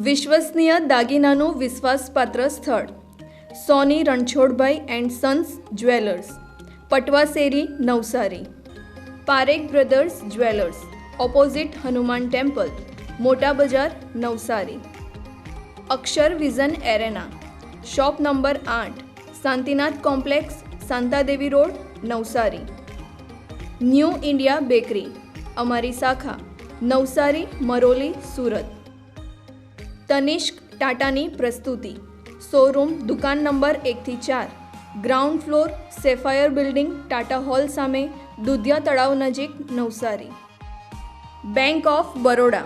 વિશ્વસનીય દાગીનાનું વિશ્વાસપાત્ર સ્થળ Soni Ranchhodbhai and sons jewellers, Patvasheri, Navsari. Parekh brothers jewellers, opposite Hanuman temple, Mota Bazar, Navsari. Akshar vision arena, shop number 8, Shantinath complex, Shantadevi road, Navsari. New India bakery, અમારી શાખા નવસારી, મરોલી, સુરત. તનિષ્ક ટાટાની પ્રસ્તુતિ, શોરૂમ, દુકાન નંબર 1 થી 4, ground floor, sapphire building, Tata hall સામે, દુધિયા તળાવ નજીક, Navsari. Bank of Baroda,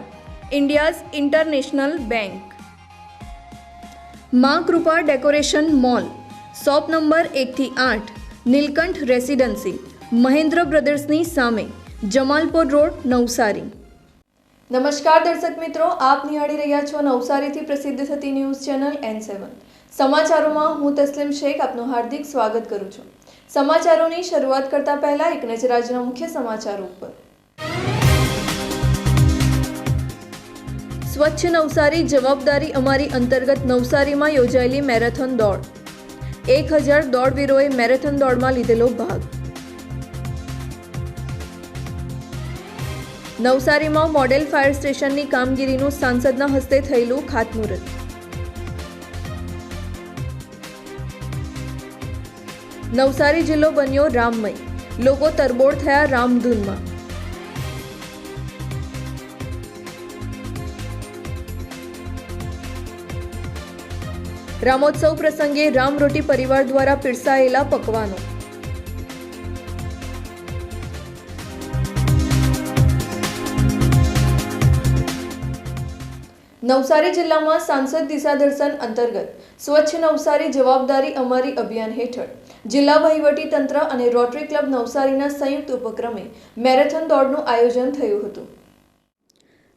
India's international bank. માં Kripa decoration mall, shop number 1 થી 8, Nilkanth residency, Mahendra બ્રધર્સની સામે, જમાલપુર રોડ, નવસારી. નમસ્કાર દર્શક મિત્રો, આપ નિહાળી રહ્યા છો નવસારીથી પ્રસિદ્ધ થતી ન્યૂઝ ચેનલ N7. સમાચારોમાં હું તસ્લીમ શેખ આપનું હાર્દિક સ્વાગત કરું છું. સમાચારોની શરૂઆત કરતા પહેલા એક નજર આજના મુખ્ય સમાચારો ઉપર. સ્વચ્છ નવસારી જવાબદારી અમારી અંતર્ગત નવસારીમાં યોજાયેલી મેરેથોન દોડ. 1000 દોડવીરોએ મેરેથોન દોડમાં લીધેલો ભાગ. નવસારીમાં મોડેલ ફાયર સ્ટેશનની કામગીરીનું સાંસદના હસ્તે થયેલું ખાતમુહૂર્ત. નવસારી જિલ્લો બન્યો રામમય, લોકો તરબોળ થયા રામધૂનમાં. રામોત્સવ પ્રસંગે રામરોટી પરિવાર દ્વારા પીરસાયેલા પકવાનો. નવસારી જિલ્લામાં સાંસદ દિશાદર્શન અંતર્ગત સ્વચ્છ નવસારી જવાબદારી અમારી અભિયાન હેઠળ જિલ્લા વહીવટી તંત્ર અને રોટરી ક્લબ નવસારીના સંયુક્ત ઉપક્રમે મેરેથોન દોડનું આયોજન થયું હતું.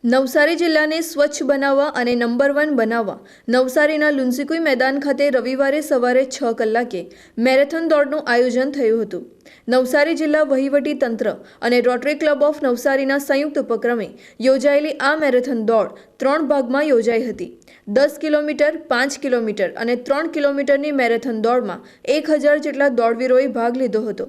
નવસારી જિલ્લાને સ્વચ્છ બનાવવા અને નંબર 1 બનાવવા નવસારીના લુન્સીકુઈ મેદાન ખાતે રવિવારે સવારે 6 કલાકે મેરેથોન દોડનું આયોજન થયું હતું. નવસારી જિલ્લા વહીવટી તંત્ર અને રોટરી ક્લબ ઓફ નવસારીના સંયુક્ત ઉપક્રમે યોજાયેલી આ મેરેથોન દોડ 3 ભાગમાં યોજાઈ હતી. 10 કિલોમીટર, 5 કિલોમીટર અને 3 કિલોમીટરની મેરેથોન દોડમાં 1000 જેટલા દોડવીરોએ ભાગ લીધો હતો.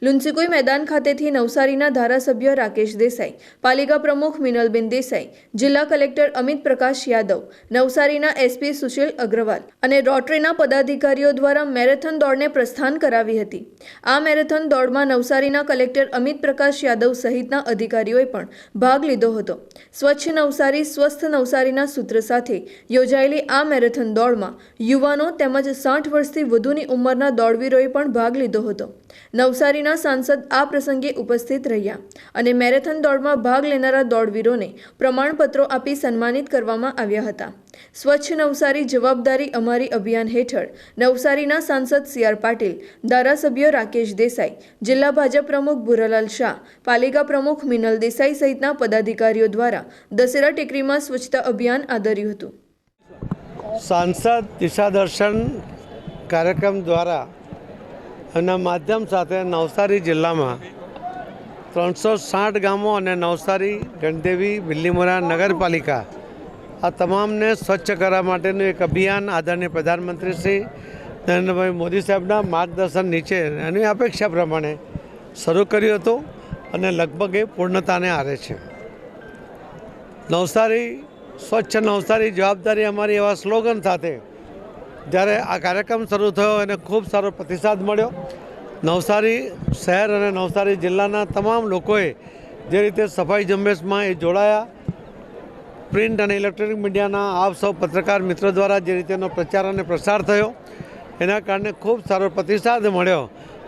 લુન્સીકુઈ મેદાન ખાતેથી નવસારીના ધારાસભ્ય રાકેશ દેસાઈ, પાલિકા પ્રમુખ મિનલબેન દેસાઈ, જિલ્લા કલેક્ટર અમિત પ્રકાશ યાદવ, નવસારીના એસપી સુશીલ અગ્રવાલ અને રોટરીના પદાધિકારીઓ દ્વારા મેરેથોન દોડને પ્રસ્થાન કરાવી હતી. આ મેરેથોન દોડમાં નવસારીના કલેક્ટર અમિત પ્રકાશ યાદવ સહિતના અધિકારીઓએ પણ ભાગ લીધો હતો. સ્વચ્છ નવસારી સ્વસ્થ નવસારીના સૂત્ર સાથે યોજાયેલી આ મેરેથોન દોડમાં યુવાનો તેમજ 60 વર્ષથી વધુની ઉંમરના દોડવીરોએ પણ ભાગ લીધો હતો. નવસારીના સાંસદ આ પ્રસંગે ઉપસ્થિત રહ્યા અને મેરેથોન દોડમાં ભાગ લેનારા દોડવીરોને પ્રમાણપત્રો આપી સન્માનિત કરવામાં આવ્યા હતા. સ્વચ્છ નવસારી જવાબદારી અમારી અભિયાન હેઠળ નવસારીના સાંસદ CR પાટીલ, ધારાસભ્ય રાકેશ દેસાઈ, જિલ્લા ભાજપ પ્રમુખ ભુરાલાલ શાહ, પાલિકા પ્રમુખ મિનલ દેસાઈ સહિતના પદાધિકારીઓ દ્વારા દશેરા ટેકરીમાં સ્વચ્છતા અભિયાન આદર્યું હતું. સાંસદ દિશાદર્શન કાર્યક્રમ દ્વારા એના માધ્યમ સાથે નવસારી જિલ્લામાં 360 ગામો અને નવસારી, ગણદેવી, બિલ્લીમોરા નગરપાલિકા આ તમામને સ્વચ્છ કરવા માટેનું એક અભિયાન આદરણીય પ્રધાનમંત્રી શ્રી નરેન્દ્રભાઈ મોદી સાહેબના માર્ગદર્શન નીચે એની અપેક્ષા પ્રમાણે શરૂ કર્યું હતું અને લગભગ એ પૂર્ણતાને આરે છે. નવસારી સ્વચ્છ નવસારી જવાબદારી અમારી એવા સ્લોગન સાથે જ્યારે આ કાર્યક્રમ શરૂ થયો એને ખૂબ સારો પ્રતિસાદ મળ્યો. નવસારી શહેર અને નવસારી જિલ્લાના તમામ લોકોએ જે રીતે સફાઈ ઝુંબેશમાં એ જોડાયા, પ્રિન્ટ અને ઇલેક્ટ્રોનિક મીડિયાના આપ સૌ પત્રકાર મિત્રો દ્વારા જે રીતેનો પ્રચાર અને પ્રસાર થયો એના કારણે ખૂબ સારો પ્રતિસાદ મળ્યો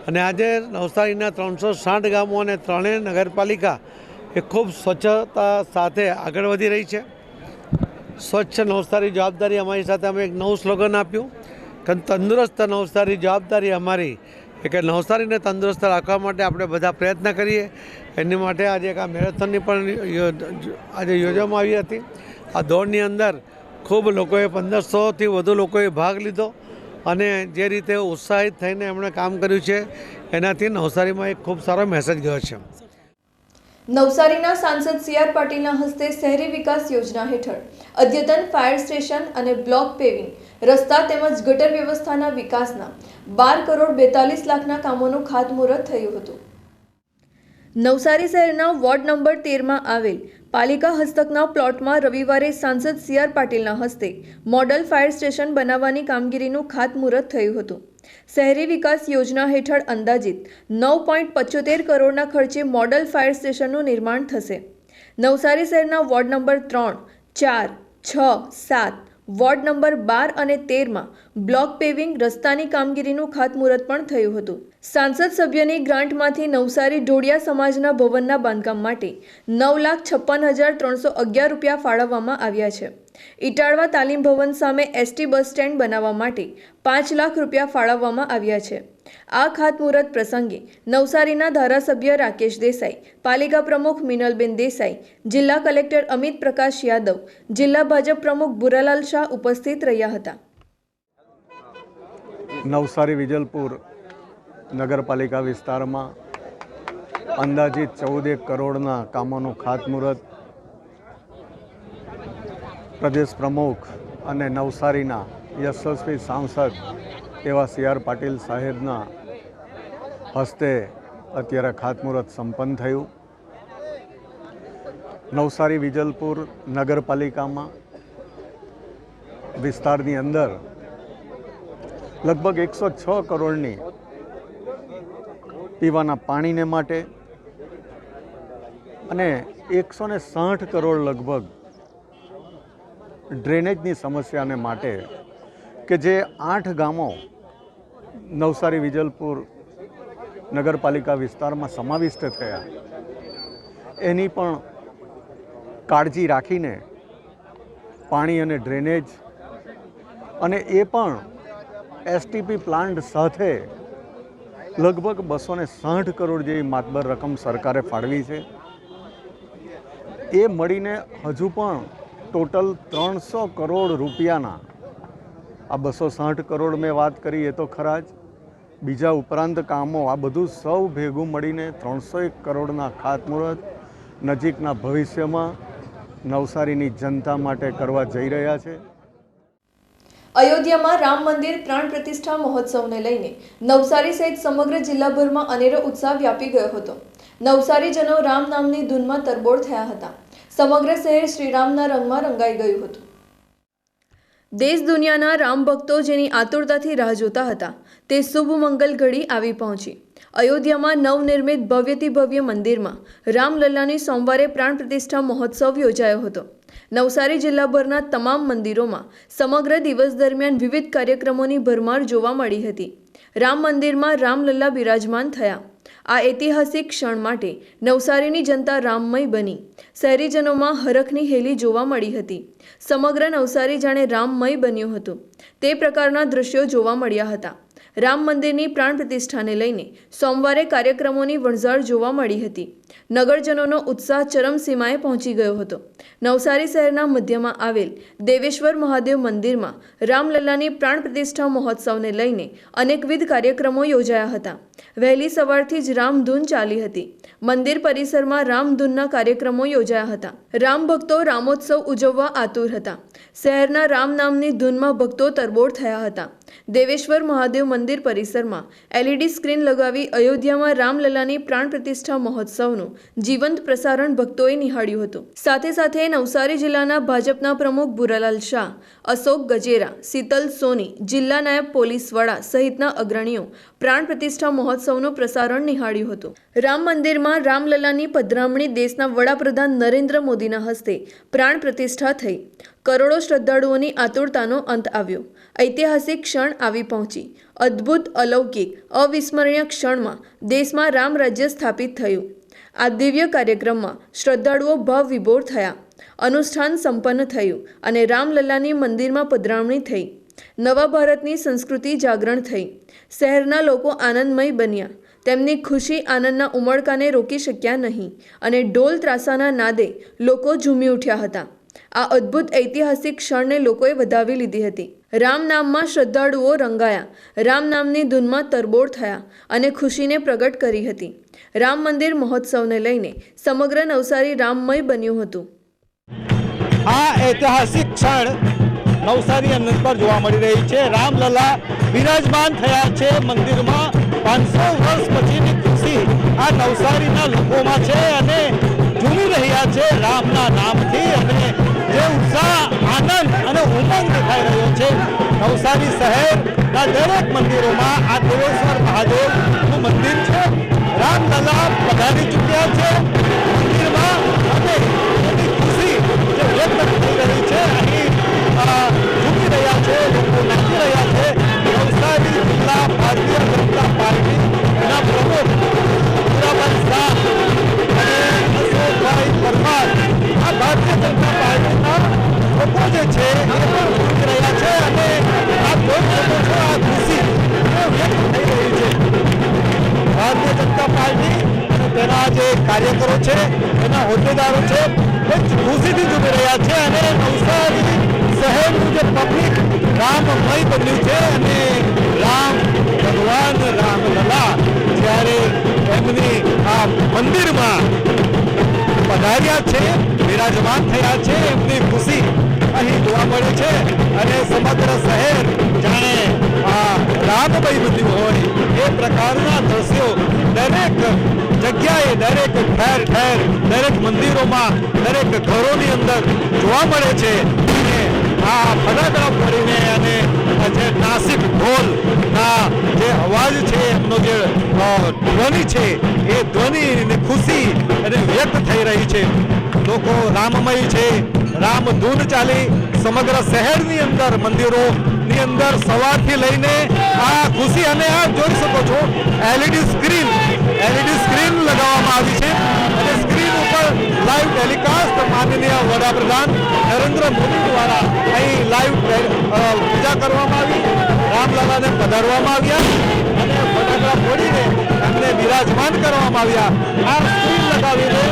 અને આજે નવસારીના 360 ગામો અને 3 નગરપાલિકા એ ખૂબ સ્વચ્છતા સાથે આગળ વધી રહી છે. સ્વચ્છ નવસારી જવાબદારી અમારી સાથે અમે એક નવું સ્લોગન આપ્યું કે તંદુરસ્ત નવસારી જવાબદારી અમારી, કે નવસારીને તંદુરસ્ત રાખવા માટે આપણે બધા પ્રયત્ન કરીએ. એની માટે આજે એક આ મેરેથોનની પણ આજે યોજવામાં આવી હતી. આ દોડની અંદર ખૂબ લોકોએ 1500થી વધુ લોકોએ ભાગ લીધો અને જે રીતે ઉત્સાહિત થઈને એમણે કામ કર્યું છે એનાથી નવસારીમાં એક ખૂબ સારો મેસેજ ગયો છે. નવસારીના સાંસદ સી.આર. પાટીલના હસ્તે શહેરી વિકાસ યોજના હેઠળ અદ્યતન ફાયર સ્ટેશન અને બ્લોક પેવિંગ, રસ્તા તેમજ ગટર વ્યવસ્થાના વિકાસના 12 કરોડ 42 લાખના કામોનું ખાતમુહૂર્ત થયું હતું. નવસારી શહેરના વોર્ડ નંબર 13માં આવેલ પાલિકા હસ્તકના પ્લોટમાં રવિવારે સાંસદ સી.આર. પાટીલના હસ્તે મોડલ ફાયર સ્ટેશન બનાવવાની કામગીરીનું ખાતમુહૂર્ત થયું હતું. શહેરી વિકાસ યોજના હેઠળ અંદાજિત 9.75 કરોડના ખર્ચે મોડલ ફાયર સ્ટેશનનું નિર્માણ થશે. નવસારી શહેરના વોર્ડ નંબર 3, 4, 6, 7, વોર્ડ નંબર 12 અને 13માં બ્લોક પેવિંગ, રસ્તાની કામગીરીનું ખાતમુહૂર્ત પણ થયું હતું. સાંસદ સભ્યની ગ્રાન્ટમાંથી નવસારી ઢોળિયા સમાજના ભવનના બાંધકામ માટે 9,56,311 રૂપિયા ફાળવવામાં આવ્યા છે. ઇટાળવા તાલીમ ભવન સામે એસટી બસ સ્ટેન્ડ બનાવવા માટે 5 લાખ રૂપિયા ફાળવવામાં આવ્યા છે. આ ખાતમુહૂર્ત પ્રસંગે નવસારીના ધારાસભ્ય રાકેશ દેસાઈ, પાલિકા પ્રમુખ મિનલબેન દેસાઈ, જિલ્લા કલેક્ટર અમિત પ્રકાશ યાદવ, જિલ્લા ભાજપ પ્રમુખ ભુરાલાલ શાહ ઉપસ્થિત રહ્યા હતા. નવસારી વિજલપુર નગરપાલિકા વિસ્તારમાં અંદાજિત 14 કરોડના કામોનું ખાતમુહૂર્ત પ્રદેશ પ્રમુખ અને નવસારીના યશસ્વી સાંસદ એવા સી.આર. પાટીલ સાહેબના હસ્તે અત્યારે ખાતમુહૂર્ત સંપન્ન થયું. નવસારી વિજલપુર નગરપાલિકામાં વિસ્તારની અંદર લગભગ 106 કરોડની પીવાના પાણીને માટે અને 160 કરોડ લગભગ ડ્રેનેજની સમસ્યાને માટે કે જે 8 ગામો નવસારી વિજલપુર નગરપાલિકા વિસ્તારમાં સમાવિષ્ટ થયા, એની પણ કાળજી રાખીને પાણી અને ડ્રેનેજ અને એ પણ એસટીપી પ્લાન્ટ સાથે લગભગ 260 કરોડ જેવી માતબર રકમ સરકારે ફાળવી છે. એ મળીને હજુ પણ ટોટલ 300 કરોડ રૂપિયાના, આ 260 કરોડ મેં વાત કરી એ તો ખરા જ, બીજા ઉપરાંત કામો, આ બધું સૌ ભેગું મળીને 301 કરોડના ખાતમુહૂર્ત નજીકના ભવિષ્યમાં નવસારીની જનતા માટે કરવા જઈ રહ્યા છે. અયોધ્યામાં રામ મંદિર પ્રાણ પ્રતિષ્ઠા મહોત્સવને લઈને નવસારી સહિત સમગ્ર જિલ્લાભરમાં અનેરો ઉત્સાહ વ્યાપી ગયો હતો. નવસારીજનો રામ નામની ધૂનમાં તરબોળ થયા હતા. સમગ્ર શહેર શ્રીરામના રંગમાં રંગાઈ ગયું હતું. દેશ દુનિયાના રામ ભક્તો જેની આતુરતાથી રાહ જોતા હતા, તે શુભ મંગલ ઘડી આવી પહોંચી. અયોધ્યામાં નવનિર્મિત ભવ્યથી ભવ્ય મંદિરમાં રામલલ્લાની સોમવારે પ્રાણ પ્રતિષ્ઠા મહોત્સવ યોજાયો હતો. નવસારી જિલ્લાભરના તમામ મંદિરોમાં સમગ્ર દિવસ દરમિયાન વિવિધ કાર્યક્રમોની ભરમાર જોવા મળી હતી. રામ મંદિરમાં રામલલ્લા બિરાજમાન થયા. આ ઐતિહાસિક ક્ષણ માટે નવસારીની જનતા રામમય બની. શહેરીજનોમાં હરખની હેલી જોવા મળી હતી. સમગ્ર નવસારી જાણે રામમય બન્યું હતું, તે પ્રકારના દ્રશ્યો જોવા મળ્યા હતા. રામ મંદિરની પ્રાણ પ્રતિષ્ઠાને લઈને સોમવારે કાર્યક્રમોની વણઝાર જોવા મળી હતી. નગરજનોનો ઉત્સાહ ચરમસીમાએ પહોંચી ગયો હતો. નવસારી શહેરના મધ્યમાં આવેલ દેવેશ્વર મહાદેવ મંદિરમાં રામલલ્લાની પ્રાણ પ્રતિષ્ઠા મહોત્સવને લઈને અનેકવિધ કાર્યક્રમો યોજાયા હતા. વહેલી સવારથી જ રામધૂન ચાલી હતી. મંદિર પરિસરમાં રામધૂનના કાર્યક્રમો યોજાયા હતા. રામ ભક્તો રામોત્સવ ઉજવવા આતુર હતા. શહેરના રામ નામની ધૂનમાં ભક્તો તરબોળ થયા હતા. દેવેશ્વર મહાદેવ મંદિર પરિસરમાં LED સ્ક્રીન લગાવી અયોધ્યામાં રામલલ્લાની પ્રાણ પ્રતિષ્ઠા મહોત્સવનું જીવંત પ્રસારણ ભક્તોએ નિહાળ્યું હતું. સાથે સાથે નવસારી જિલ્લાના ભાજપના પ્રમુખ ભુરાલાલ શાહ, અશોક ગજેરા, શીતલ સોની, જિલ્લા નાયબ પોલીસ વડા સહિતના અગ્રણીઓ પ્રાણ પ્રતિષ્ઠા મહોત્સવનું પ્રસારણ નિહાળ્યું હતું. રામ મંદિરમાં રામલલ્લાની પધરામણી દેશના વડાપ્રધાન નરેન્દ્ર મોદીના હસ્તે પ્રાણ પ્રતિષ્ઠા થઈ. કરોડો શ્રદ્ધાળુઓની આતુરતાનો અંત આવ્યો. ઐતિહાસિક ક્ષણ આવી પહોંચી. અદ્ભુત, અલૌકિક, અવિસ્મરણીય ક્ષણમાં દેશમાં રામ રાજ્ય સ્થાપિત થયું. આ દિવ્ય કાર્યક્રમમાં શ્રદ્ધાળુઓ ભાવ વિભોર થયા. અનુષ્ઠાન સંપન્ન થયું અને રામલલ્લાની મંદિરમાં પધરામણી થઈ. નવા ભારતની સંસ્કૃતિ જાગરણ થઈ. શહેરના લોકો આનંદમય બન્યા. તેમની ખુશી આનંદના ઉમળકાને રોકી શક્યા નહીં અને ઢોલ ત્રાસાના નાદે લોકો ઝૂમી ઉઠ્યા હતા. આ અદ્ભુત ઐતિહાસિક ક્ષણને લોકોએ વધાવી લીધી હતી. રામ નામમાં શ્રદ્ધાળુઓ રંગાયા, રામ નામની ધૂનમાં તરબોળ થયા અને ખુશીને પ્રગટ કરી હતી. રામ મંદિર મહોત્સવને લઈને સમગ્ર નવસારી રામમય બન્યું હતું. આ ઐતિહાસિક ક્ષણ નવસારી અંદર પર જોવા મળી રહી છે. રામલલા બિરાજમાન થયા છે મંદિરમાં. 500 વર્ષ પછીની ખુશી આ નવસારીના લોકોમાં છે અને ઝૂમી રહ્યા છે રામના નામથી. અને જે ઉત્સાહ, આનંદ અને ઉમંગ દેખાઈ રહ્યો છે નવસારી શહેરના દરેક મંદિરોમાં. આ દેવેશ્વર મહાદેવનું મંદિર છે. રામલલા પધારી ચૂક્યા છે મંદિરમાં અને એની ખુશી જે વ્યક્ત થઈ રહી છે અહીં ઝૂમી રહ્યા છે, લોકો નાચી રહ્યા છે. નવસારી જિલ્લા ભારતીય જનતા પાર્ટીના પ્રમુખ હીરાભાઈ શાહ અને અશોકભાઈ પરમાર આ ભારતીય જનતા પાર્ટીના લોકો જે છે એ પણ ઝૂમી રહ્યા છે અને આપ જોઈ શકો છો આ ખુશી વ્યક્ત થઈ રહી છે. ભારતીય જનતા પાર્ટી અને તેના જે કાર્યકરો છે, એના હોદ્દેદારો છે, એ ખુશીથી ઝૂમી રહ્યા છે અને નવસારી શહેરનું જે પબ્લિક રામમય બન્યું છે અને રામ ભગવાન રામલલા જ્યારે એમની આ મંદિરમાં પધાર્યા છે, બિરાજમાન થયા છે, એમની ખુશી અહીં જોવા મળે છે અને સમગ્ર શહેર જાણે આ રામમય બન્યું હોય એ પ્રકારના દ્રશ્યો દરેક જગ્યાએ, દરેક ઠેર ઠેર, દરેક મંદિરોમાં, દરેક ઘરોની અંદર જોવા મળે છે. આ ફટાકડા ફોડીને અને જે નાસિક ઢોલના જે અવાજ છે, એમનો જે ધ્વનિ છે, એ ધ્વનિની ખુશી અને વ્યક્ત થઈ રહી છે. લોકો રામમય છે, રામ ધૂન ચાલી સમગ્ર શહેરની અંદર મંદિરોની અંદર સવારથી લઈને આ ખુશી. અને આપ જોઈ શકો છો એલઈડી સ્ક્રીન લગાવવામાં આવી છે અને સ્ક્રીન ઉપર લાઈવ ટેલિકાસ્ટ માનનીય વડાપ્રધાન નરેન્દ્ર મોદી દ્વારા અહીં લાઈવ પૂજા કરવામાં આવી, રામલલાને પધારવામાં આવ્યા અને ફટાકડા ફોડીને એમને બિરાજમાન કરવામાં આવ્યા. આ સ્ક્રીન લગાવીને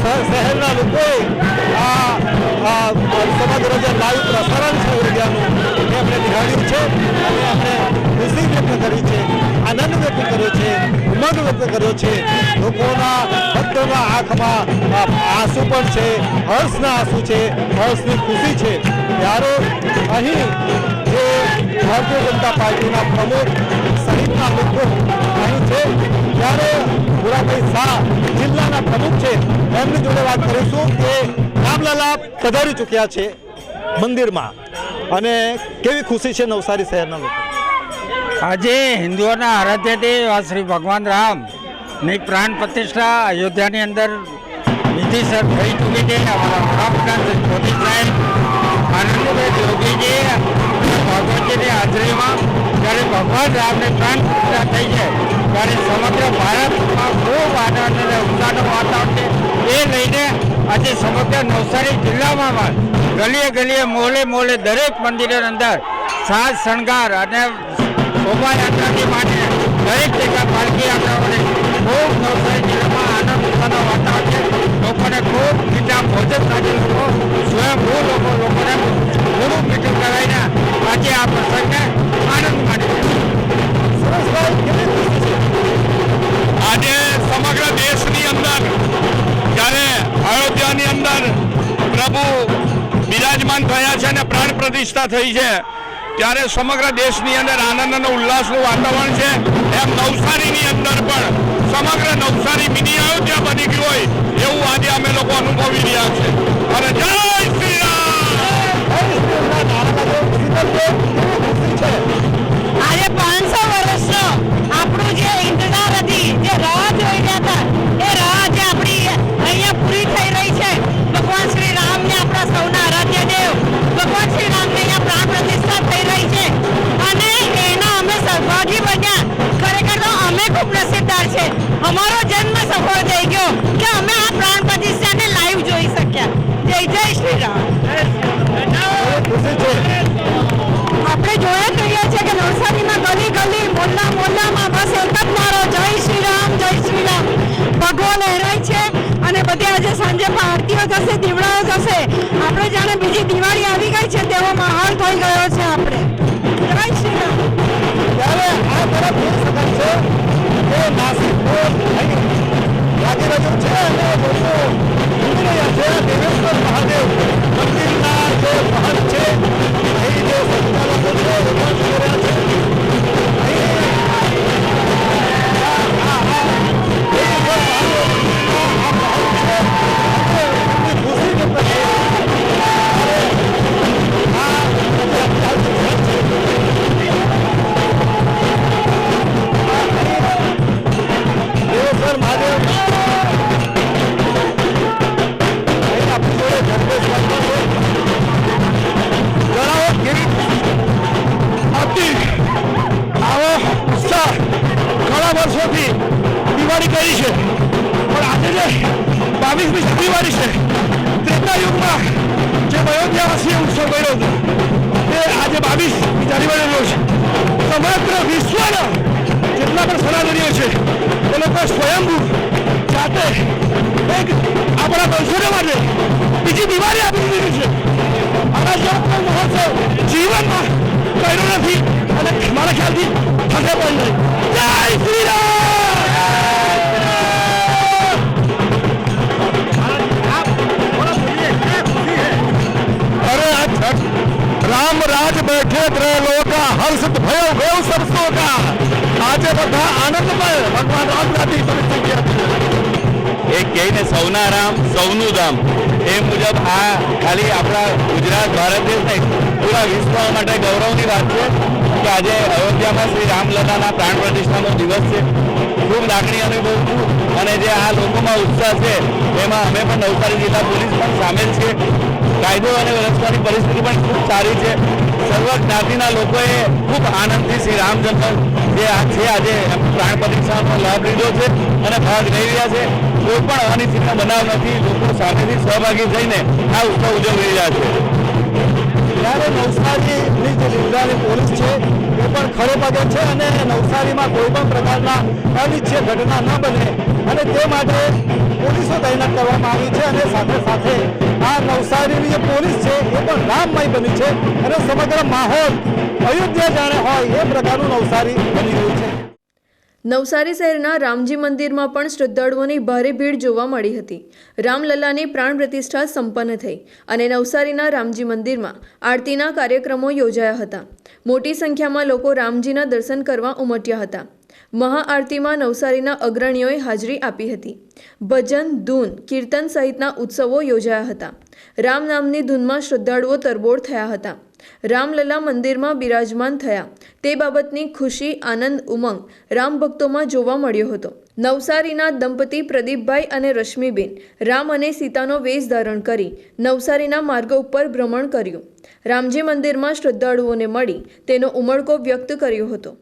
શહેરના લોકોએ આ સમગ્ર જે લાઈવ પ્રસારણ છે ઇન્ડિયાનું એ આપણે નિહાળ્યું છે અને આપણે ખુશી વ્યક્ત કરી છે, આનંદ વ્યક્ત કર્યો છે, ઉમંગ વ્યક્ત કર્યો છે. લોકોના ભક્તોના આંખમાં આંસુ પણ છે, હર્ષના આંસુ છે, હર્ષની ખુશી છે. ત્યારે અહીં જે ભારતીય જનતા પાર્ટીના પ્રમુખ સહિતના લોકો અહીં છે, ત્યારે હીરાભાઈ શાહ જિલ્લાના પ્રમુખ છે, એમની જોડે વાત કરીશું કે રામલલા પધારી ચૂક્યા છે મંદિરમાં અને કેવી ખુશી છે નવસારી શહેરના લોકો. આજે હિન્દુઓના આરાધ્ય દેવ શ્રી ભગવાન રામની પ્રાણ પ્રતિષ્ઠા અયોધ્યાની અંદર વિધિસર થઈ ચૂકી છે. અમારા વડાપ્રધાન શ્રી મોદી સાહેબ, આનંદભાઈ યોગીજી, ભગવતજીની હાજરીમાં જ્યારે ભગવાન રામની પ્રાણ પ્રતિષ્ઠા થઈ છે ત્યારે સમગ્ર ભારતમાં ખૂબ આનંદ અને ઉત્સાહનું વાતાવરણ છે. એ લઈને આજે સમગ્ર નવસારી જિલ્લામાં ગલીએ ગલીએ, મોલે મોલે દરેક મંદિરની અંદર સાજ શણગાર અને શોભાયાત્રાથી માંડીને દરેક જગ્યા પાલકી યાત્રાઓને ખૂબ નવસારી જિલ્લામાં આનંદ ઉત્સાહનું વાતાવરણ છે. લોકોને ખૂબ મીઠા ભોજન સાથે લોકો સ્વયંભૂ લોકોને પૂરું મીઠું કરાવીને આજે આ પ્રસંગને આનંદ માણી છે. આજે સમગ્ર દેશની અંદર જ્યારે અયોધ્યાની અંદર પ્રભુ બિરાજમાન થયા છે અને પ્રાણ પ્રતિષ્ઠા થઈ છે ત્યારે સમગ્ર દેશની અંદર આનંદ અને ઉલ્લાસનું વાતાવરણ છે. એમ નવસારીની અંદર પણ સમગ્ર નવસારી મિની અયોધ્યા બની ગયું હોય એવું આજે અમે લોકો અનુભવી રહ્યા છે. અને જય શ્રી આજે 500 વર્ષનો આપણું જે ઇંતજાર હતી, જે રાહ જોઈ રહ્યા હતા, એ રાહ આજે આપણી અહીંયા પૂરી થઈ રહી છે. ભગવાન શ્રી રામને, આપણા સૌના આરાધ્ય દેવ ભગવાન શ્રી રામને અહીંયા પ્રાણ પ્રતિષ્ઠા થઈ રહી છે અને એના અમે સૌભાગી બન્યા. ખરેખર તો અમે ખૂબ નસીબદાર છે. અમારો જન્મ સફળ થઈ ગયો કે અમે આ પ્રાણ પ્રતિષ્ઠાને લાઈવ જોઈ શક્યા. જય જય શ્રી રામ. આપણે જોયા જ રહ્યા છે કે નવસારીમાં ગલી ગલી, મોહલ્લા મોહલ્લામાં બસ એક જ નારો, જય શ્રી રામ, જય શ્રી રામ ભગવો લહેરાય છે અને બધે આજે સાંજે જે આરતીઓ થશે, દીવડાઓ થશે, આપણે જાણે બીજી દિવાળી આવી ગઈ છે તેવો માહોલ થઈ ગયો છે. આપણે જય શ્રી રામ. ત્યારે આ તરફ જોઈ શકાય છે કે નાસિક રોડ અહીં લાગી રહ્યું છે અને લોકો ઘૂમી રહ્યા છે. દેવેશ્વર મહાદેવ મંદિરના જે મહંત છે અહીં જે સંચાલકો છે એ પણ જોઈ રહ્યા છે. દેવેશ્વર મહાદેવ આપણી જોડે ધર્મેશ વાળા છે. જણાવો કેવી આપતી આવો ઉત્સાહ ઘણા વર્ષોથી દિવાળી કરી છે, પણ આજે જે 22મી દિવાળી છે, ત્રેતા યુગમાં જે અયોધ્યાવાસીએ ઉત્સવ કર્યો હતો તે આજે 22મી જાન્યુઆરીનો રોજ સમગ્ર વિશ્વના જેટલા પણ સનાતનીઓ છે એ લોકો સ્વયંભૂ જાતે એક આપણા વંશજો માટે બીજી દિવાળી આપી દીધી છે. આના જેવો કોઈ મહોત્સવ જીવનમાં કર્યો નથી અને મારા ખ્યાલથી થશે પણ નહીં. જય શ્રી રામ. अरे आज राम राज बैठे त्रेलोका का हर्षित भयो गयो सरसों का. આજે બધા આનંદમય ભગવાન રામનાથી પરિસ્થિતિ એ કહીને સૌના રામ સૌનું ધામ એ મુજબ આ ખાલી આપણા ગુજરાત ભારત દેશ નહીં પૂરા વિશ્વ માટે ગૌરવની વાત છે કે આજે અયોધ્યામાં શ્રી રામલલાના પ્રાણ પ્રતિષ્ઠાનો દિવસ છે. ખૂબ લાગણી અનુભવું છું અને જે આ લોકોમાં ઉત્સાહ છે એમાં અમે પણ નવસારી જિલ્લા પોલીસ પણ સામેલ છે. કાયદો અને વ્યવસ્થાની પરિસ્થિતિ પણ ખૂબ સારી છે. સર્વ જ્ઞાતિના લોકોએ ખૂબ આનંદથી શ્રી રામ જન્મ જે છે આજે પ્રાણ પ્રતિષ્ઠાનો લાભ લીધો છે અને ભાગ લઈ રહ્યા છે. કોઈ પણ અનિશ્ચિતનો બનાવ નથી. લોકો સામેથી સહભાગી થઈને આ ઉત્સવ ઉજવી રહ્યા છે. ત્યારે નવસારીની જે જિલ્લાની પોલીસ છે એ પણ ખડે પગે છે અને નવસારીમાં કોઈ પણ પ્રકારના અનિચ્છનીય ઘટના ન બને અને તે માટે પોલીસો તૈનાત કરવામાં આવી છે. અને સાથે સાથે આ નવસારીની જે પોલીસ છે એ પણ રામમય બની છે અને સમગ્ર માહોલ અયોધ્યા જાણે હોય એ પ્રકારનું નવસારી બની રહ્યું છે. નવસારી શહેરના રામજી મંદિરમાં પણ શ્રદ્ધાળુઓની ભારે ભીડ જોવા મળી હતી. રામલલ્લાની પ્રાણ પ્રતિષ્ઠા સંપન્ન થઈ અને નવસારીના રામજી મંદિરમાં આરતીના કાર્યક્રમો યોજાયા હતા. મોટી સંખ્યામાં લોકો રામજીના દર્શન કરવા ઉમટ્યા હતા. મહાઆરતીમાં નવસારીના અગ્રણીઓએ હાજરી આપી હતી. ભજન, ધૂન, કીર્તન સહિતના ઉત્સવો યોજાયા હતા. રામ નામની ધૂનમાં શ્રદ્ધાળુઓ તરબોળ થયા હતા. રામલલા મંદિરમાં બિરાજમાન થયા તે બાબતની ખુશી, આનંદ, ઉમંગ રામ ભક્તોમાં જોવા મળ્યો હતો. નવસારીના દંપતી પ્રદીપભાઈ અને રશ્મિબેન રામ અને સીતાનો વેશ ધારણ કરી નવસારીના માર્ગો ઉપર ભ્રમણ કર્યું. રામજી મંદિરમાં શ્રદ્ધાળુઓને મળી તેનો ઉમળકો વ્યક્ત કર્યો હતો.